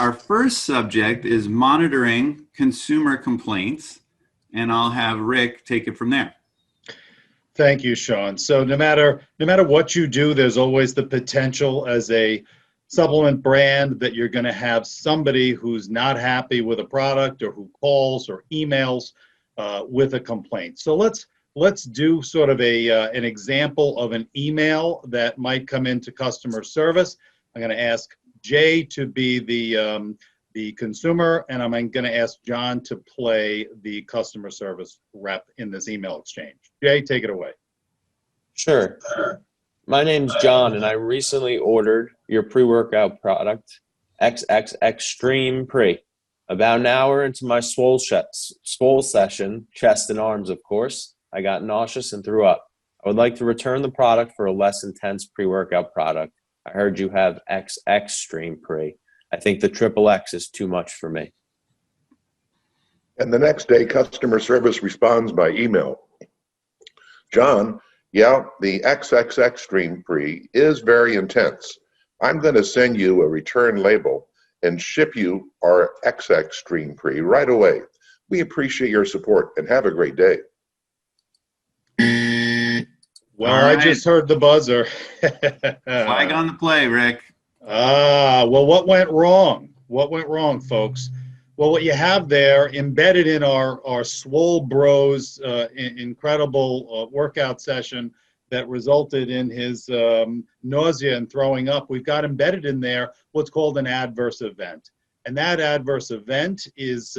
our first subject is monitoring consumer complaints, and I'll have Rick take it from there. Thank you, Sean. So no matter what you do, there's always the potential as a supplement brand that you're going to have somebody who's not happy with a product or who calls or emails with a complaint. So let's do sort of an example of an email that might come into customer service. I'm going to ask Jay to be the consumer, and I'm going to ask John to play the customer service rep in this email exchange. Jay, take it away. Sure. My name's John, and I recently ordered your pre-workout product, XX Extreme Pre. About an hour into my swole session, chest and arms, of course, I got nauseous and threw up. I would like to return the product for a less intense pre-workout product. I heard you have XX Extreme Pre. I think the triple X is too much for me. And the next day, customer service responds by email. John, yeah, the XX Extreme Pre is very intense. I'm going to send you a return label and ship you our XX Extreme Pre right away. We appreciate your support and have a great day. Well, right. I just heard the buzzer. Flag on the play, Rick. Well, what went wrong? What went wrong, folks? Well, what you have there embedded in our Swole Bros incredible workout session that resulted in his nausea and throwing up, we've got embedded in there what's called an adverse event. And that adverse event is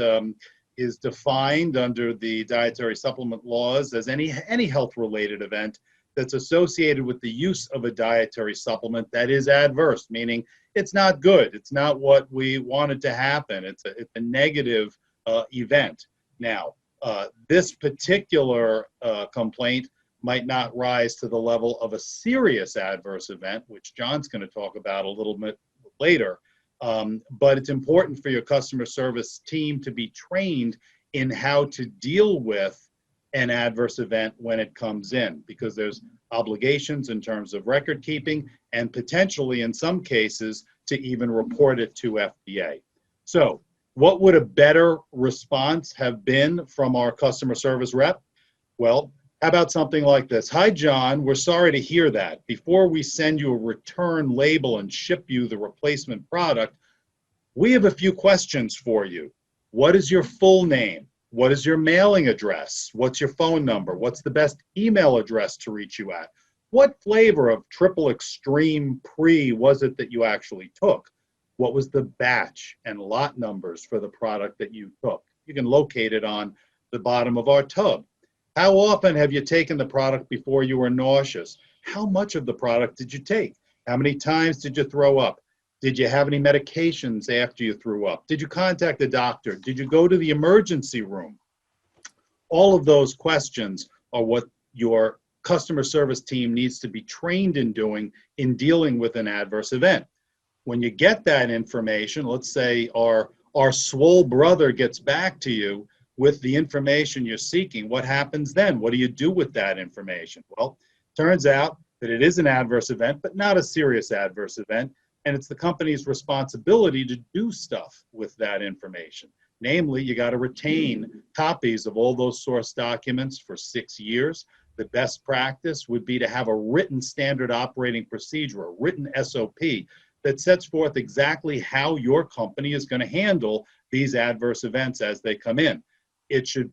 defined under the dietary supplement laws as any health-related event that's associated with the use of a dietary supplement that is adverse, meaning it's not good. It's not what we wanted to happen. It's a negative event. Now, this particular complaint might not rise to the level of a serious adverse event, which John's going to talk about a little bit later. But it's important for your customer service team to be trained in how to deal with an adverse event when it comes in, because there's obligations in terms of record keeping and potentially in some cases to even report it to FDA. So what would a better response have been from our customer service rep? Well, how about something like this? Hi, John, we're sorry to hear that. Before we send you a return label and ship you the replacement product, we have a few questions for you. What is your full name? What is your mailing address? What's your phone number? What's the best email address to reach you at? What flavor of Triple Extreme Pre was it that you actually took? What was the batch and lot numbers for the product that you took? You can locate it on the bottom of our tub. How often have you taken the product before you were nauseous? How much of the product did you take? How many times did you throw up? Did you have any medications after you threw up? Did you contact a doctor? Did you go to the emergency room? All of those questions are what your customer service team needs to be trained in doing in dealing with an adverse event. When you get that information, let's say our swole brother gets back to you with the information you're seeking, what happens then? What do you do with that information? Well, turns out that it is an adverse event, but not a serious adverse event. And it's the company's responsibility to do stuff with that information. Namely, you got to retain copies of all those source documents for 6 years. The best practice would be to have a written standard operating procedure, a written SOP that sets forth exactly how your company is going to handle these adverse events as they come in. It should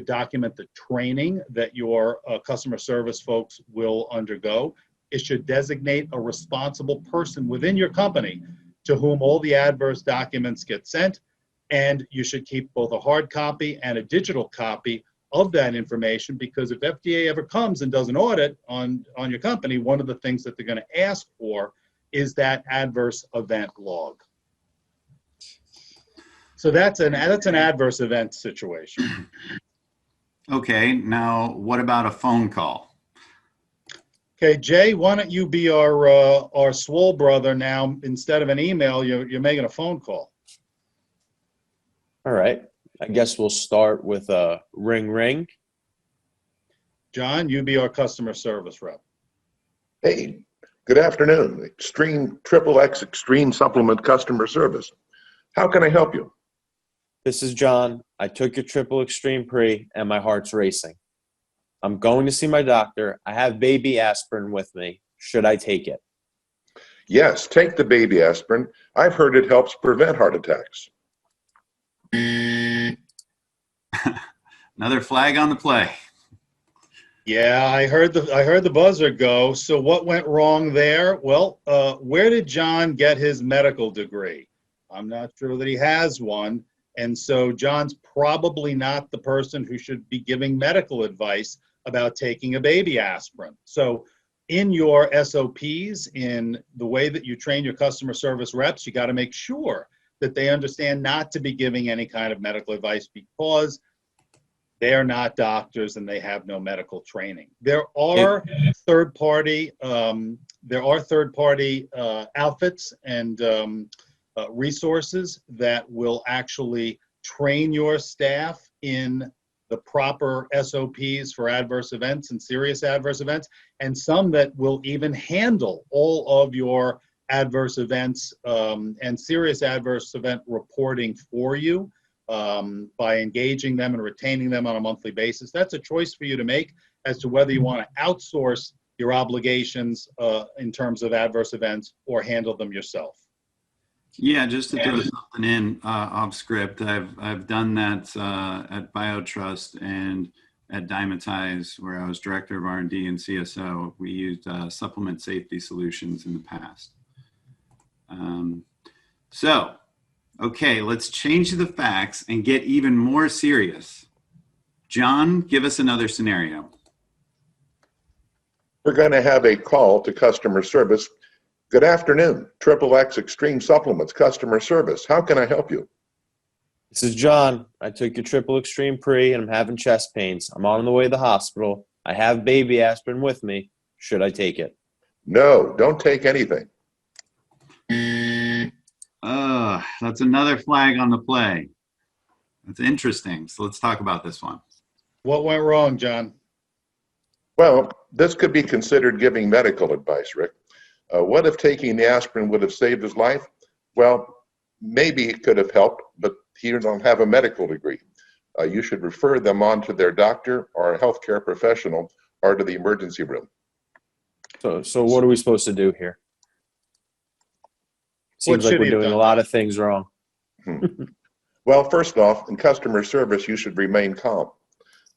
document the training that your customer service folks will undergo. It should designate a responsible person within your company to whom all the adverse documents get sent, and you should keep both a hard copy and a digital copy of that information, because if FDA ever comes and does an audit on your company, one of the things that they're going to ask for is that adverse event log. So that's an adverse event situation. Okay, now what about a phone call? Okay, Jay, why don't you be our swole brother now? Instead of an email, you're making a phone call. All right. I guess we'll start with a ring ring. John, you be our customer service rep. Hey, good afternoon. Triple X Extreme Supplement Customer Service. How can I help you? This is John. I took your triple extreme pre and my heart's racing. I'm going to see my doctor. I have baby aspirin with me. Should I take it? Yes, take the baby aspirin. I've heard it helps prevent heart attacks. Another flag on the play. Yeah, I heard the buzzer go. So what went wrong there? Well, where did John get his medical degree? I'm not sure that he has one. And so John's probably not the person who should be giving medical advice about taking a baby aspirin. So in your SOPs, in the way that you train your customer service reps, you got to make sure that they understand not to be giving any kind of medical advice because they're not doctors and they have no medical training. There are third-party outfits and resources that will actually train your staff in the proper SOPs for adverse events and serious adverse events, and some that will even handle all of your adverse events and serious adverse event reporting for you by engaging them and retaining them on a monthly basis. That's a choice for you to make as to whether you want to outsource your obligations in terms of adverse events or handle them yourself. Yeah, just to throw something in off script, I've done that at BioTrust and at Dymatize, where I was director of R&D and CSO. We used supplement safety solutions in the past. Okay, let's change the facts and get even more serious. John, give us another scenario. We're going to have a call to customer service. Good afternoon, XXX Extreme Supplements customer service. How can I help you? This is John. I took your triple extreme pre and I'm having chest pains. I'm on the way to the hospital. I have baby aspirin with me. Should I take it? No, don't take anything. That's another flag on the play. That's interesting. So let's talk about this one. What went wrong, John? Well, this could be considered giving medical advice, Rick. What if taking the aspirin would have saved his life? Well, maybe it could have helped, but he don't have a medical degree. You should refer them on to their doctor or a healthcare professional or to the emergency room. So what are we supposed to do here? Seems like we're doing a lot of things wrong. Well, first off, in customer service, you should remain calm.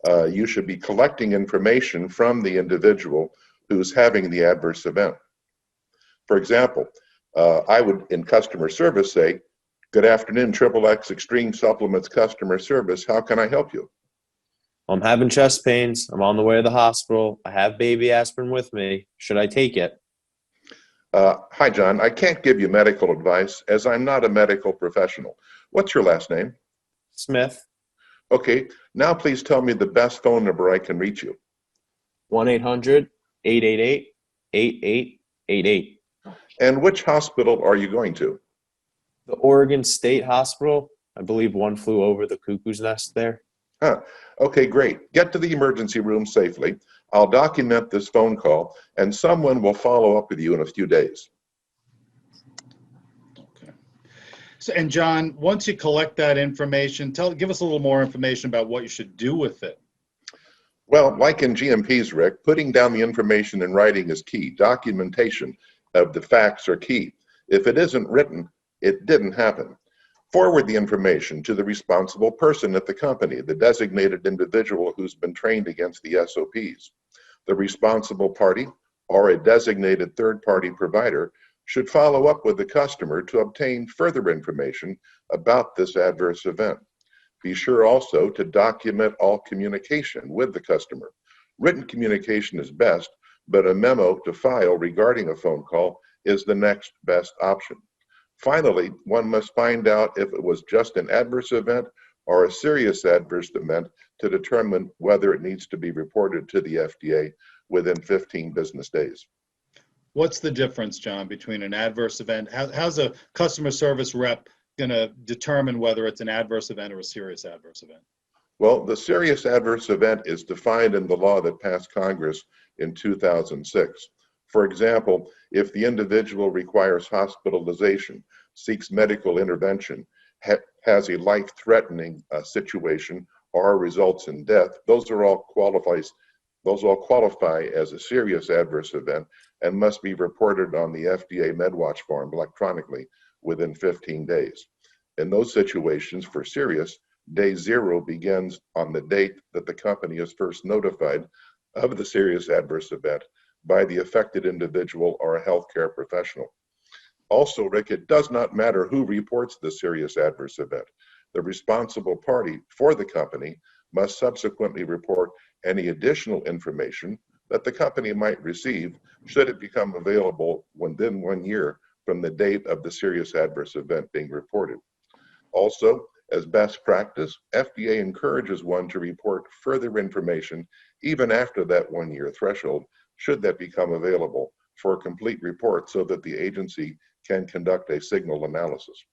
You should be collecting information from the individual who's having the adverse event. For example, I would, in customer service, say, good afternoon, XXX Extreme Supplements customer service. How can I help you? I'm having chest pains. I'm on the way to the hospital. I have baby aspirin with me. Should I take it? Hi, John. I can't give you medical advice as I'm not a medical professional. What's your last name? Smith. Okay. Now please tell me the best phone number I can reach you. 1-800-888-8888. And which hospital are you going to? The Oregon State Hospital. I believe one flew over the cuckoo's nest there. Huh. Okay, great. Get to the emergency room safely. I'll document this phone call, and someone will follow up with you in a few days. Okay. So, and John, once you collect that information, give us a little more information about what you should do with it. Well, like in GMPs, Rick, putting down the information in writing is key. Documentation of the facts are key. If it isn't written, it didn't happen. Forward the information to the responsible person at the company, the designated individual who's been trained against the SOPs. The responsible party or a designated third-party provider should follow up with the customer to obtain further information about this adverse event. Be sure also to document all communication with the customer. Written communication is best, but a memo to file regarding a phone call is the next best option. Finally, one must find out if it was just an adverse event or a serious adverse event to determine whether it needs to be reported to the FDA within 15 business days. What's the difference, John, between an adverse event? How's a customer service rep going to determine whether it's an adverse event or a serious adverse event? Well, the serious adverse event is defined in the law that passed Congress in 2006. For example, if the individual requires hospitalization, seeks medical intervention, has a life-threatening situation or results in death, those all qualify as a serious adverse event and must be reported on the FDA MedWatch form electronically within 15 days. In those situations, for serious, day 0 begins on the date that the company is first notified of the serious adverse event by the affected individual or a healthcare professional. Also, Rick, it does not matter who reports the serious adverse event. The responsible party for the company must subsequently report any additional information that the company might receive should it become available within 1 year from the date of the serious adverse event being reported. Also, as best practice, FDA encourages one to report further information even after that 1-year threshold, should that become available, for a complete report so that the agency can conduct a signal analysis.